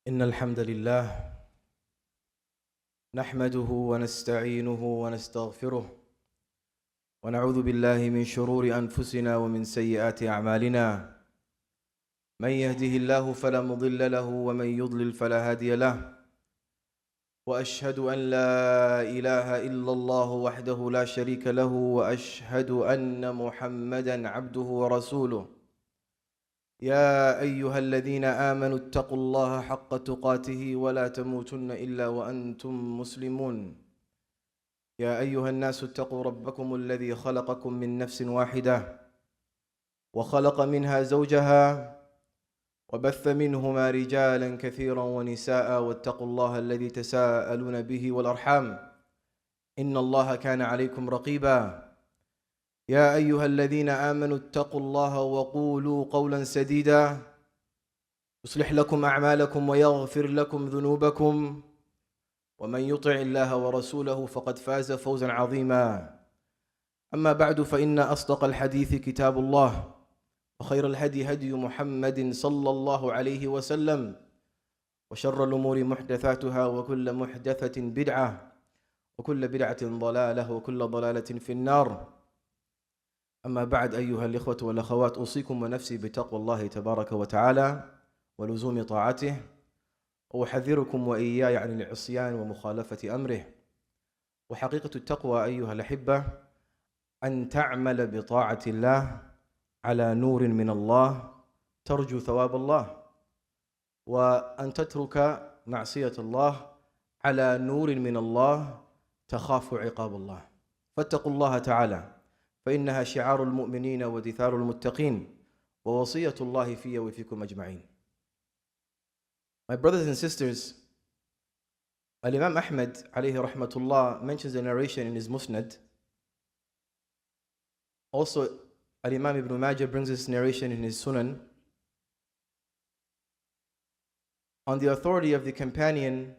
إن الحمد لله نحمده ونستعينه ونستغفره ونعوذ بالله من شرور أنفسنا ومن سيئات أعمالنا من يهده الله فلا مضل له ومن يضلل فلا هادي له وأشهد أن لا إله إلا الله وحده لا شريك له وأشهد أن محمدًا عبده ورسوله يا أيها الذين آمنوا اتقوا الله حق تقاته ولا تموتن إلا وأنتم مسلمون يا أيها الناس اتقوا ربكم الذي خلقكم من نفس واحدة وخلق منها زوجها وبث منهما رجالا كثيرا ونساء واتقوا الله الذي تساءلون به والأرحام إن الله كان عليكم رقيبا يا أيها الذين آمنوا اتقوا الله وقولوا قولا سديدا يصلح لكم أعمالكم ويغفر لكم ذنوبكم ومن يطع الله ورسوله فقد فاز فوزا عظيما أما بعد فإن أصدق الحديث كتاب الله وخير الهدي هدي محمد صلى الله عليه وسلم وشر الأمور محدثاتها وكل محدثة بدعة وكل بدعة ضلالة وكل ضلالة في النار أما بعد أيها الإخوة والأخوات أوصيكم ونفسي بتقوى الله تبارك وتعالى ولزوم طاعته وأحذركم وإياي عن العصيان ومخالفة أمره وحقيقة التقوى أيها الأحبة أن تعمل بطاعة الله على نور من الله ترجو ثواب الله وأن تترك معصية الله على نور من الله تخاف عقاب الله فاتقوا الله تعالى فإنها شعار المؤمنين ودثار المتقين ووصية الله في وفيكم أجمعين. My brothers and sisters, Al-Imam Ahmad alayhi rahmatullah mentions a narration in his Musnad. Also, Al-Imam Ibn Majah brings this narration in his Sunan on the authority of the companion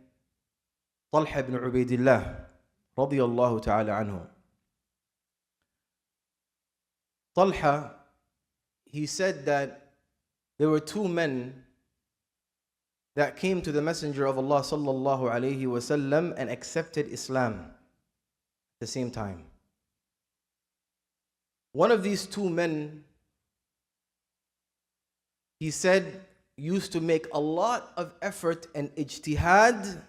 Talha ibn Ubaidillah radiyallahu ta'ala anhu. Talha, he said that there were two men that came to the Messenger of Allah sallallahu alayhi wasallam and accepted Islam at the same time. One of these two men, he said, used to make a lot of effort and ijtihad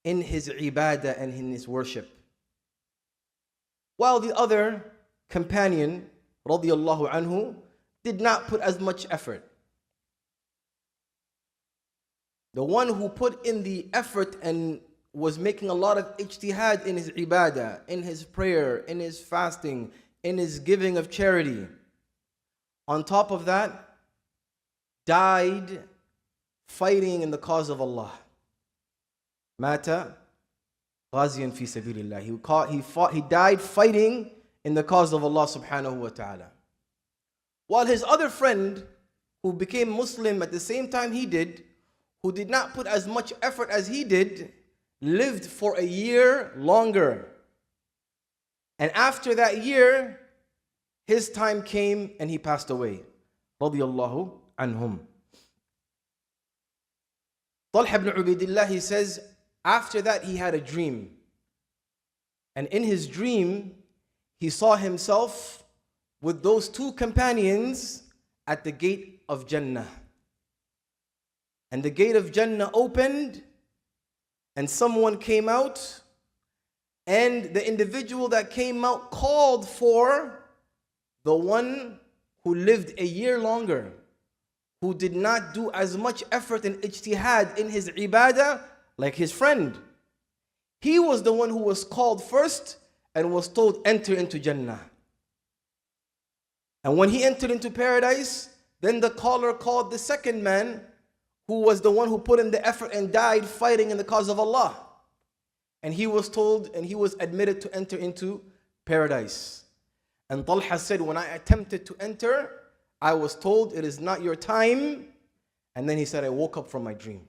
in his ibadah and in his worship, while the other companion radiyallahu anhu did not put as much effort. The one who put in the effort and was making a lot of ijtihad in his ibadah, in his prayer, in his fasting, in his giving of charity, on top of that, died fighting in the cause of Allah. Mata ghaziyan fi sabilillah. He died fighting in the cause of Allah subhanahu wa ta'ala. While his other friend, who became Muslim at the same time he did, who did not put as much effort as he did, lived for a year longer. And after that year, his time came and he passed away. Radiyallahu anhum. Talha ibn Ubaidillah, he says, after that he had a dream. And in his dream, he saw himself with those two companions at the gate of Jannah. And the gate of Jannah opened, and someone came out, and the individual that came out called for the one who lived a year longer, who did not do as much effort and ijtihad in his ibadah like his friend. He was the one who was called first and was told, enter into Jannah. And when he entered into paradise, then the caller called the second man, who was the one who put in the effort and died fighting in the cause of Allah. And he was told and he was admitted to enter into paradise. And Talha said, when I attempted to enter, I was told it is not your time. And then he said, I woke up from my dream.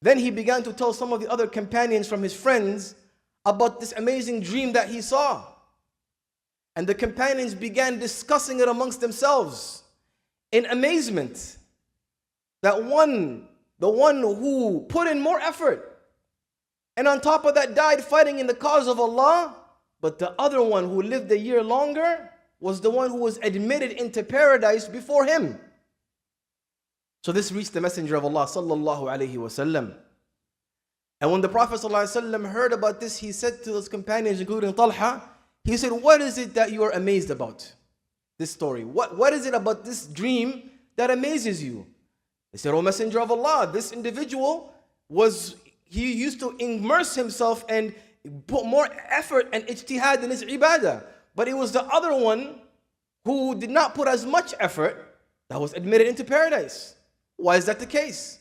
Then he began to tell some of the other companions from his friends about this amazing dream that he saw. And the companions began discussing it amongst themselves in amazement. That the one who put in more effort, and on top of that died fighting in the cause of Allah, but the other one who lived a year longer was the one who was admitted into paradise before him. So this reached the Messenger of Allah sallallahu alaihi wasallam. And when the Prophet ﷺ heard about this, he said to his companions, including Talha, he said, what is it that you are amazed about? This story. What is it about this dream that amazes you? They said, O Messenger of Allah, this individual he used to immerse himself and put more effort and ijtihad in his ibadah. But it was the other one who did not put as much effort that was admitted into paradise. Why is that the case?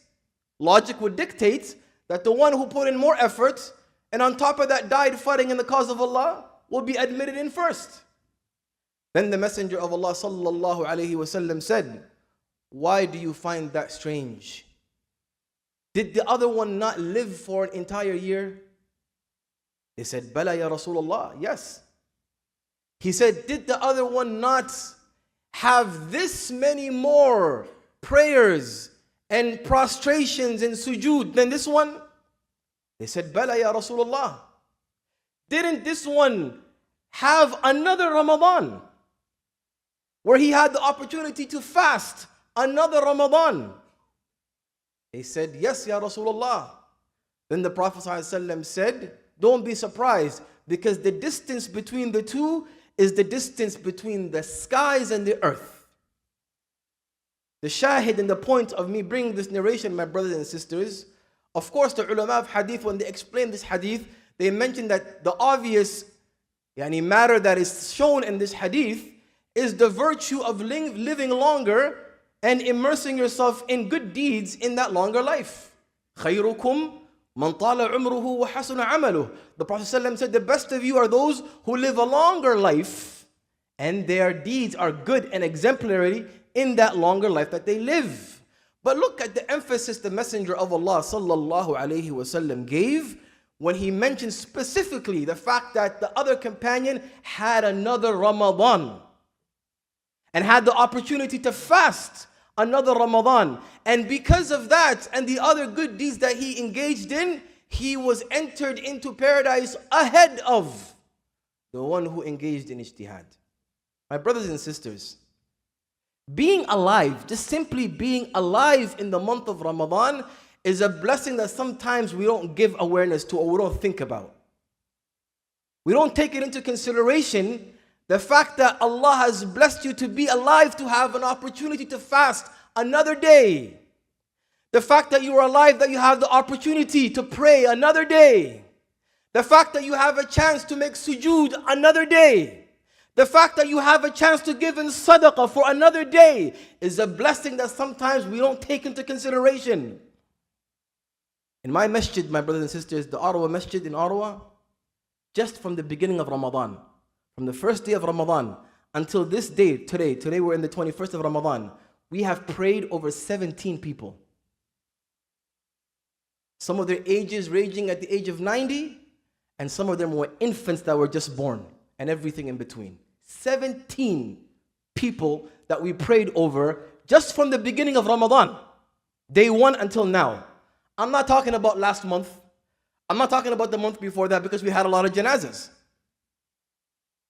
Logic would dictate that the one who put in more effort and on top of that died fighting in the cause of Allah will be admitted in first. Then the Messenger of Allah sallallahu alaihi wasallam said, why do you find that strange? Did the other one not live for an entire year? They said, Bala ya Rasulullah, yes. He said, did the other one not have this many more prayers and prostrations and sujood than this one? They said, Bala ya Rasulullah. Didn't this one have another Ramadan where he had the opportunity to fast another Ramadan? They said, yes, ya Rasulullah. Then the Prophet ﷺ said, don't be surprised, because the distance between the two is the distance between the skies and the earth. The shahid and the point of me bringing this narration, my brothers and sisters, of course the ulama of hadith, when they explain this hadith, they mention that the obvious matter that is shown in this hadith is the virtue of living longer and immersing yourself in good deeds in that longer life. خَيْرُكُمْ مَنْ طَالَ عُمْرُهُ وَحَسُنَ عَمَلُهُ. The Prophet ﷺ said, the best of you are those who live a longer life and their deeds are good and exemplary in that longer life that they live. But look at the emphasis the Messenger of Allah sallallahu alaihi wasallam gave when he mentioned specifically the fact that the other companion had another Ramadan and had the opportunity to fast another Ramadan. And because of that and the other good deeds that he engaged in, he was entered into paradise ahead of the one who engaged in ijtihad. My brothers and sisters, being alive, just simply being alive in the month of Ramadan is a blessing that sometimes we don't give awareness to or we don't think about. We don't take it into consideration, the fact that Allah has blessed you to be alive, to have an opportunity to fast another day. The fact that you are alive, that you have the opportunity to pray another day. The fact that you have a chance to make sujood another day. The fact that you have a chance to give in sadaqah for another day is a blessing that sometimes we don't take into consideration. In my masjid, my brothers and sisters, the Ottawa Masjid in Ottawa, just from the beginning of Ramadan, from the first day of Ramadan until this day, today we're in the 21st of Ramadan, we have prayed over 17 people. Some of their ages ranging at the age of 90, and some of them were infants that were just born, and everything in between. 17 people that we prayed over just from the beginning of Ramadan, day one until now. I'm not talking about last month. I'm not talking about the month before that, because we had a lot of janazas.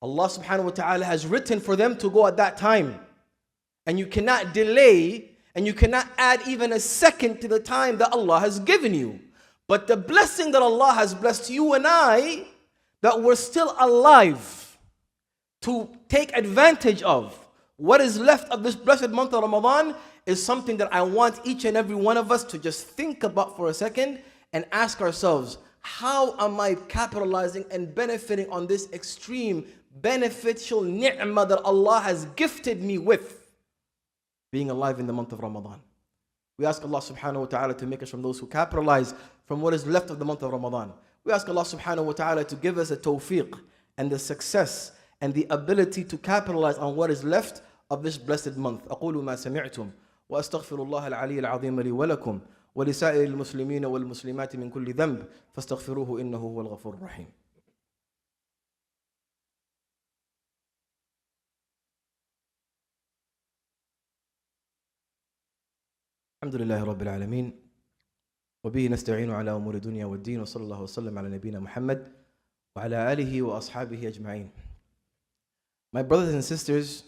Allah subhanahu wa ta'ala has written for them to go at that time. And you cannot delay, and you cannot add even a second to the time that Allah has given you. But the blessing that Allah has blessed you and I, that we're still alive to take advantage of what is left of this blessed month of Ramadan, is something that I want each and every one of us to just think about for a second and ask ourselves, how am I capitalizing and benefiting on this extreme beneficial ni'mah that Allah has gifted me with, being alive in the month of Ramadan? We ask Allah subhanahu wa ta'ala to make us from those who capitalize from what is left of the month of Ramadan. We ask Allah subhanahu wa ta'ala to give us the tawfiq and the success and the ability to capitalize on what is left of this blessed month. أقول ما سمعتم وأستغفر الله العلي العظيم لي ولكم ولسائر المسلمين والمسلمات من كل ذنب فاستغفروه إنه هو الغفور الرحيم. الحمد لله رب العالمين وبه نستعين على أمور الدنيا والدين وصلى الله وسلم على نبينا محمد وعلى آله وأصحابه أجمعين. My brothers and sisters,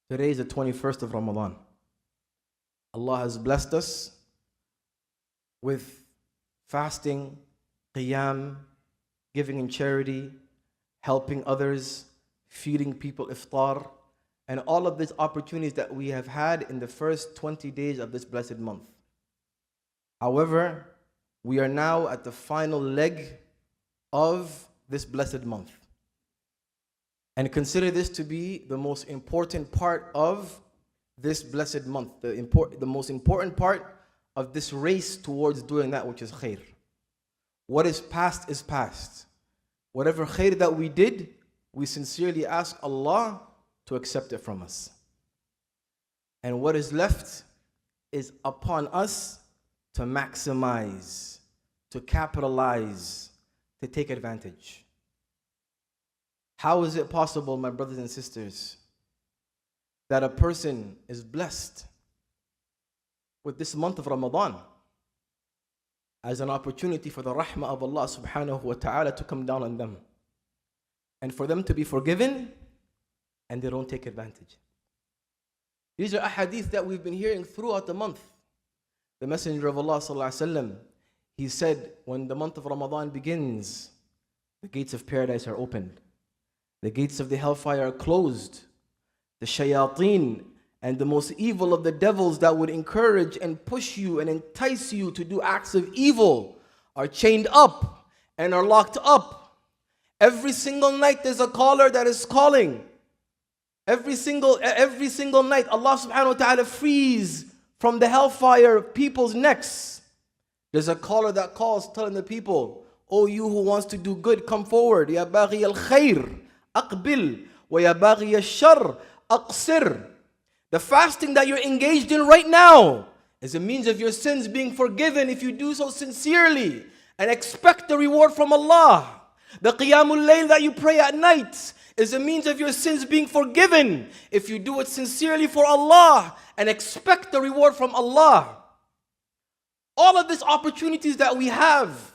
today is the 21st of Ramadan. Allah has blessed us with fasting, qiyam, giving in charity, helping others, feeding people iftar, and all of these opportunities that we have had in the first 20 days of this blessed month. However, we are now at the final leg of this blessed month. And consider this to be the most important part of this blessed month, the most important part of this race towards doing that which is khair. What is past is past. Whatever khair that we did, we sincerely ask Allah to accept it from us. And what is left is upon us to maximize, to capitalize, to take advantage. How is it possible, my brothers and sisters, that a person is blessed with this month of Ramadan as an opportunity for the rahmah of Allah subhanahu wa ta'ala to come down on them and for them to be forgiven, and they don't take advantage? These are ahadith that we've been hearing throughout the month. The Messenger of Allah sallallahu alaihi wasallam, he said, when the month of Ramadan begins, the gates of paradise are opened, the gates of the hellfire are closed. The shayateen and the most evil of the devils that would encourage and push you and entice you to do acts of evil are chained up and are locked up. Every single night there's a caller that is calling. Every single night Allah subhanahu wa ta'ala frees from the hellfire people's necks. There's a caller that calls telling the people, "Oh, you who wants to do good, come forward. Ya baghi al-khair, aqbil. Wa ya baghi al-shar, aqsir." The fasting that you're engaged in right now is a means of your sins being forgiven if you do so sincerely and expect the reward from Allah. The qiyamul layl that you pray at night is a means of your sins being forgiven if you do it sincerely for Allah and expect the reward from Allah. All of these opportunities that we have,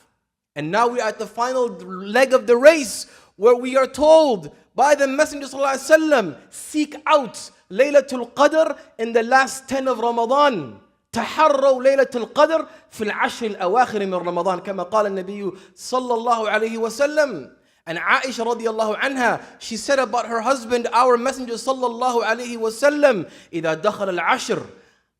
and now we are at the final leg of the race where we are told by the Messenger ﷺ, seek out Laylatul Qadr in the last 10 of Ramadan. تحروا ليلة القدر في العشر الأواخر من رمضان كما قال النبي صلى الله عليه وسلم. And Aisha radiallahu anha, she said about her husband, our Messenger sallallahu alayhi wa sallam, إِذَا دَخَلَ الْعَشْرِ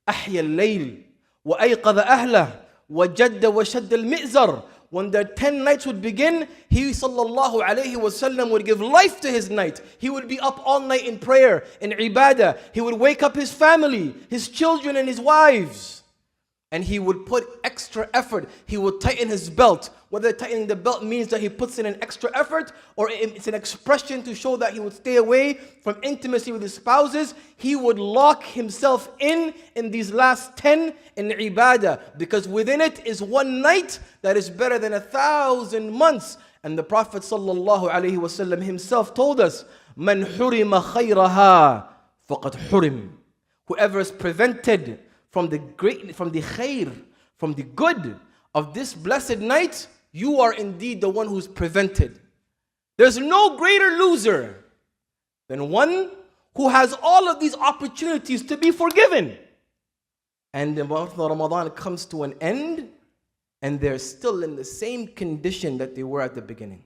أَحْيَا اللَّيْلِ وَأَيْقَظَ أَهْلَهُ وَجَدَّ وَشَدَّ الْمِئْزَرِ. When the 10 nights would begin, he sallallahu alayhi wa sallam would give life to his night. He would be up all night in prayer, in ibadah. He would wake up his family, his children and his wives. And he would put extra effort. He would tighten his belt. Whether tightening the belt means that he puts in an extra effort or it's an expression to show that he would stay away from intimacy with his spouses, he would lock himself in these last 10 in ibadah, because within it is one night that is better than 1,000 months. And the Prophet sallallahu alaihi wasallam himself told us, "Man hurima khayraha faqad hurim." Whoever is prevented from the khair, from the good of this blessed night, you are indeed the one who's prevented. There's no greater loser than one who has all of these opportunities to be forgiven. And the month of Ramadan comes to an end, and they're still in the same condition that they were at the beginning.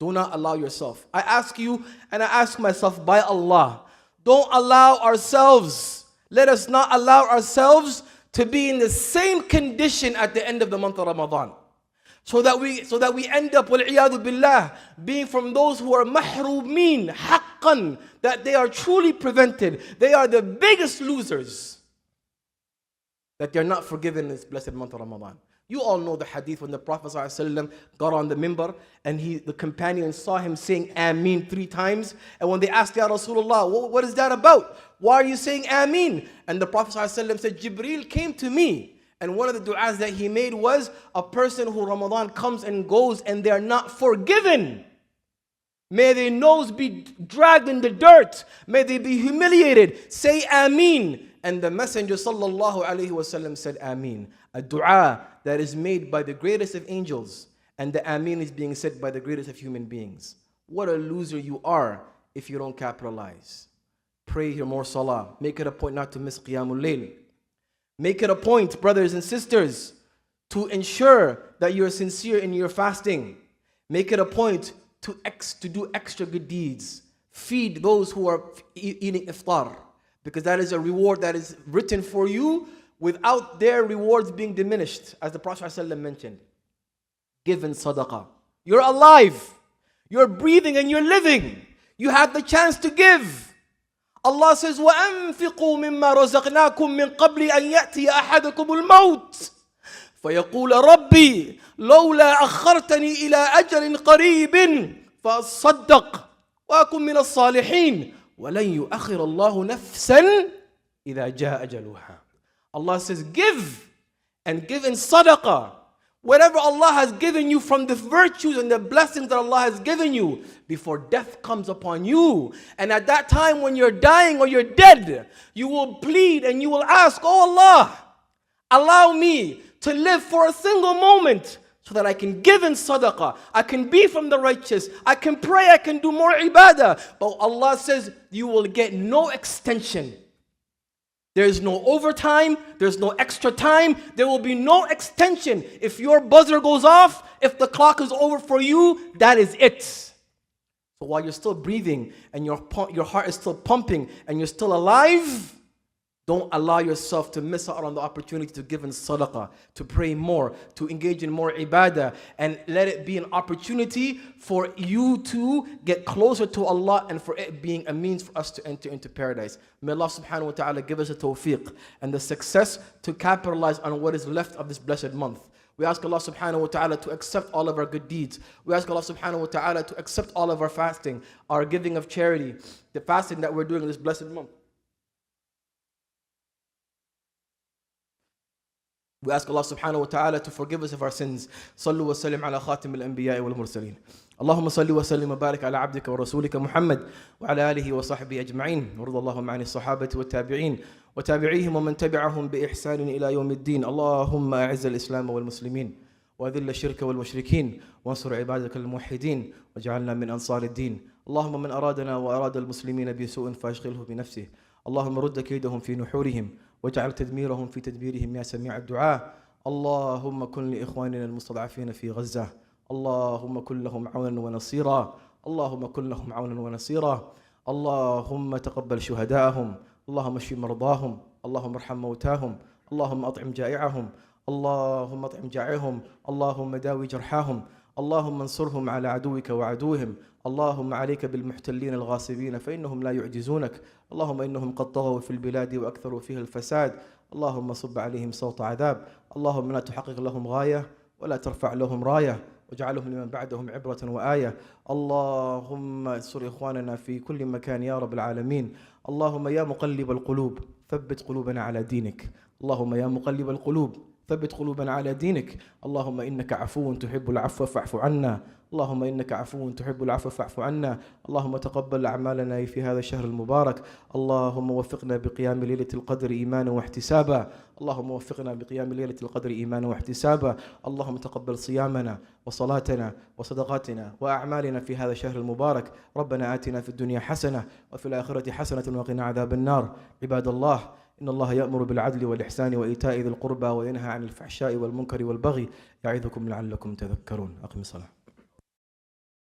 Do not allow yourself. I ask you and I ask myself by Allah, don't allow ourselves, let us not allow ourselves to be in the same condition at the end of the month of Ramadan. So that we end up, wal-iyadu billah, being from those who are mahroomin, haqqan, that they are truly prevented. They are the biggest losers, that they are not forgiven in this blessed month of Ramadan. You all know the hadith when the Prophet ﷺ got on the minbar and the companions saw him saying Ameen 3 times. And when they asked, Ya Rasulullah, what is that about? Why are you saying Ameen? And the Prophet ﷺ said, Jibreel came to me. And one of the du'as that he made was, a person who Ramadan comes and goes and they are not forgiven, may their nose be dragged in the dirt, may they be humiliated. Say Ameen. And the Messenger sallallahu alaihi wasallam said, Ameen. A dua that is made by the greatest of angels, and the Ameen is being said by the greatest of human beings. What a loser you are if you don't capitalize. Pray your more salah. Make it a point not to miss Qiyamul Layl. Make it a point, brothers and sisters, to ensure that you're sincere in your fasting. Make it a point to do extra good deeds. Feed those who are eating iftar, because that is a reward that is written for you without their rewards being diminished, as the Prophet ﷺ mentioned. Give in sadaqah. You're alive. You're breathing and you're living. You have the chance to give. Allah says, وَأَنفِقُوا مِمَّا رَزَقْنَاكُم مِّن قَبْلِ أَن يَأْتِيَ أَحَدَكُمُ الْمَوْتِ فَيَقُولَ رَبِّي لَوْلَا أَخَّرْتَنِي إِلَىٰ أَجَلٍ قَرِيبٍ فَأَصَّدَّقْ وَأَكُن مِّنَ الصَّالِحِينَ وَلَن يُؤَخِّرَ اللَّهُ نَفْسًا إِذَا جَاءَ أَجَلُهَا. Allah says, give, and give in sadaqah. Whatever Allah has given you from the virtues and the blessings that Allah has given you before death comes upon you. And at that time when you're dying or you're dead, you will plead and you will ask, oh Allah, allow me to live for a single moment so that I can give in sadaqah, I can be from the righteous, I can pray, I can do more ibadah. But Allah says you will get no extension. There is no overtime, there's no extra time, there will be no extension. If your buzzer goes off, if the clock is over for you, that is it. So while you're still breathing and your heart is still pumping and you're still alive, don't allow yourself to miss out on the opportunity to give in sadaqah, to pray more, to engage in more ibadah, and let it be an opportunity for you to get closer to Allah and for it being a means for us to enter into paradise. May Allah subhanahu wa ta'ala give us the tawfiq and the success to capitalize on what is left of this blessed month. We ask Allah subhanahu wa ta'ala to accept all of our good deeds. We ask Allah subhanahu wa ta'ala to accept all of our fasting, our giving of charity, the fasting that we're doing in this blessed month. We ask Allah subhanahu wa ta'ala to forgive us of our sins. Sallu wa sallim ala khatim al-anbiya wal mursaleen. Allahumma salli wa sallim wa barik ala abdika wa rasulika Muhammad wa ala alihi wa sahbihi ajma'in. Warda Allahumma ani sahabati wa tabi'in wa tabi'ihim wa man tabi'ahum bi ihsanin ila yawm ad-din. Allahumma a'izz al-islam wal muslimin wa adhill ash-shirka wal mushrikeen wa ansur ibadaka al-muwahhidin waj'alna min ansar ad-din. Allahumma man aradana wa arada al-muslimina bi su'in fashghilhu bi nafsihi. Allahumma rudda kaydahum fi nuhurihim واجعل تدميرهم في تدبيرهم يا سميع الدعاء. اللهم كن لإخواننا المستضعفين في غزة. اللهم كن لهم عونا ونصيرا. اللهم كن لهم عونا ونصيرا. اللهم تقبل شهداءهم. اللهم اشف مرضاهم. اللهم ارحم موتاهم. اللهم أطعم جائعهم. اللهم أطعم جائعهم. اللهم داوي جرحاهم. اللهم انصرهم على عدوك وعدوهم. اللهم عليك بالمحتلين الغاصبين فإنهم لا يعجزونك. اللهم إنهم قد طغوا في البلاد وأكثروا فيها الفساد. اللهم صب عليهم صوت عذاب. اللهم لا تحقق لهم غاية ولا ترفع لهم راية واجعلهم لمن بعدهم عبرة وآية. اللهم انصر إخواننا في كل مكان يا رب العالمين. اللهم يا مقلب القلوب ثبت قلوبنا على دينك. اللهم يا مقلب القلوب ثبت قلوبنا على دينك. اللهم إنك عفو تحب العفو فاعف عنا. اللهم إنك عفو تحب العفو فاعف عنا. اللهم تقبل أعمالنا في هذا الشهر المبارك. اللهم وفقنا بقيام ليلة القدر إيمانا واحتسابا. اللهم وفقنا بقيام ليلة القدر إيمانا واحتسابا. اللهم تقبل صيامنا وصلاتنا وصدقاتنا وأعمالنا في هذا الشهر المبارك. ربنا آتنا في الدنيا حسنة وفي الآخرة حسنة وقنا عذاب النار. عباد الله، إن الله يأمر بالعدل والإحسان وإيتاء ذي القربى وينهى عن الفحشاء والمنكر والبغي يعظكم لعلكم تذكرون. أقم الصلاة.